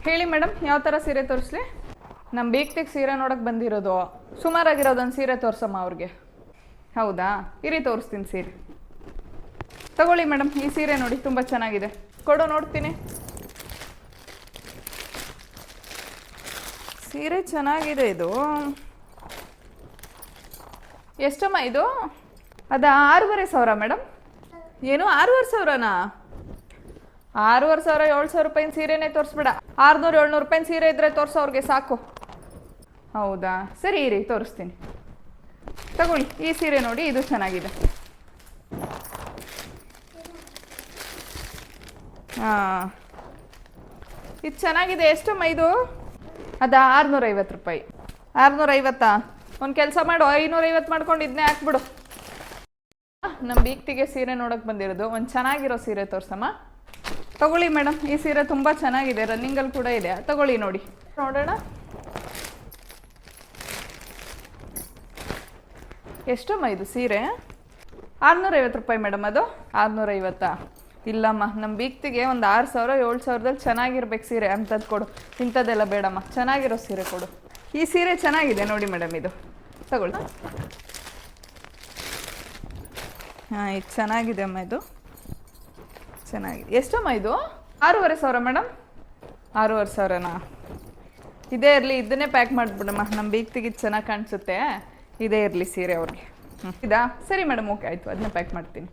ಹೇಳಿ ಮೇಡಮ್, ಯಾವ ಥರ ಸೀರೆ ತೋರಿಸ್ಲಿ? ನಮ್ಮ ಬೀಗ್ತಿಗೆ ಸೀರೆ ನೋಡೋಕೆ ಬಂದಿರೋದು. ಸುಮಾರಾಗಿರೋದೊಂದು ಸೀರೆ ತೋರಿಸಮ್ಮ ಅವ್ರಿಗೆ. ಹೌದಾ, ಇರಿ ತೋರಿಸ್ತೀನಿ ಸೀರೆ. ತಗೊಳ್ಳಿ ಮೇಡಮ್, ಈ ಸೀರೆ ನೋಡಿ ತುಂಬ ಚೆನ್ನಾಗಿದೆ. ಕೊಡು ನೋಡ್ತೀನಿ. ಸೀರೆ ಚೆನ್ನಾಗಿದೆ ಇದು. ಎಷ್ಟಮ್ಮ ಇದು? ಅದು 6,500 ಮೇಡಮ್. ಏನು 6,500ನಾ? 6,500 7,000 ರೂಪಾಯಿನ ಸೀರೆನೇ ತೋರಿಸ್ಬೇಡ. 600-700 ರೂಪಾಯಿನ ಸೀರೆ ಇದ್ದರೆ ತೋರಿಸೋ ಅವ್ರಿಗೆ ಸಾಕು. ಹೌದಾ, ಸರಿ ಇರಿ ತೋರಿಸ್ತೀನಿ. ತಗೊಳ್ಳಿ, ಈ ಸೀರೆ ನೋಡಿ, ಇದು ಚೆನ್ನಾಗಿದೆ. ಹಾಂ, ಇದು ಚೆನ್ನಾಗಿದೆ. ಎಷ್ಟಮ್ಮ ಇದು? ಅದು 650 ರೂಪಾಯಿ. 650? ಒಂದು ಕೆಲಸ ಮಾಡು, 550 ಮಾಡ್ಕೊಂಡು ಇದನ್ನೇ ಹಾಕ್ಬಿಡು. ನಮ್ಮ ಬೀಗ್ತಿಗೆ ಸೀರೆ ನೋಡೋಕೆ ಬಂದಿರೋದು. ಒಂದು ಚೆನ್ನಾಗಿರೋ ಸೀರೆ ತೋರ್ಸಮ್ಮ. ತಗೊಳ್ಳಿ ಮೇಡಮ್, ಈ ಸೀರೆ ತುಂಬ ಚೆನ್ನಾಗಿದೆ, ರನ್ನಿಂಗಲ್ಲಿ ಕೂಡ ಇದೆ. ತಗೊಳ್ಳಿ ನೋಡಿ, ನೋಡೋಣ. ಎಷ್ಟಮ್ಮ ಇದು ಸೀರೆ? 650 ರೂಪಾಯಿ ಮೇಡಮ್. ಅದು 650? ಇಲ್ಲಮ್ಮ, ನಮ್ಮ ಬೀಗ್ತಿಗೆ ಒಂದು 6,000-7,000ದಲ್ಲಿ ಚೆನ್ನಾಗಿರ್ಬೇಕು ಸೀರೆ. ಅಂಥದ್ದು ಕೊಡು, ಇಂಥದ್ದೆಲ್ಲ ಬೇಡಮ್ಮ, ಚೆನ್ನಾಗಿರೋ ಸೀರೆ ಕೊಡು. ಈ ಸೀರೆ ಚೆನ್ನಾಗಿದೆ ನೋಡಿ ಮೇಡಮ್, ಇದು ತಗೊಳ್ಳಿ. ಹಾಂ, ಇದು ಚೆನ್ನಾಗಿದೆ ಅಮ್ಮ, ಇದು ಚೆನ್ನಾಗಿದೆ. ಎಷ್ಟಮ್ಮ ಇದು? 6,500 ಮೇಡಮ್. 6,500ನಾ? ಇದೇ ಇರಲಿ, ಇದನ್ನೇ ಪ್ಯಾಕ್ ಮಾಡಿಬಿಡಮ್ಮ. ನಮ್ಮ ಬೀಗ್ತಿಗೆ ಇದು ಚೆನ್ನಾಗಿ ಕಾಣಿಸುತ್ತೆ. ಇದೇ ಇರಲಿ ಸೀರೆ ಅವ್ರಿಗೆ. ಇದಾ? ಸರಿ ಮೇಡಮ್, ಓಕೆ ಆಯಿತು, ಅದನ್ನೇ ಪ್ಯಾಕ್ ಮಾಡ್ತೀನಿ.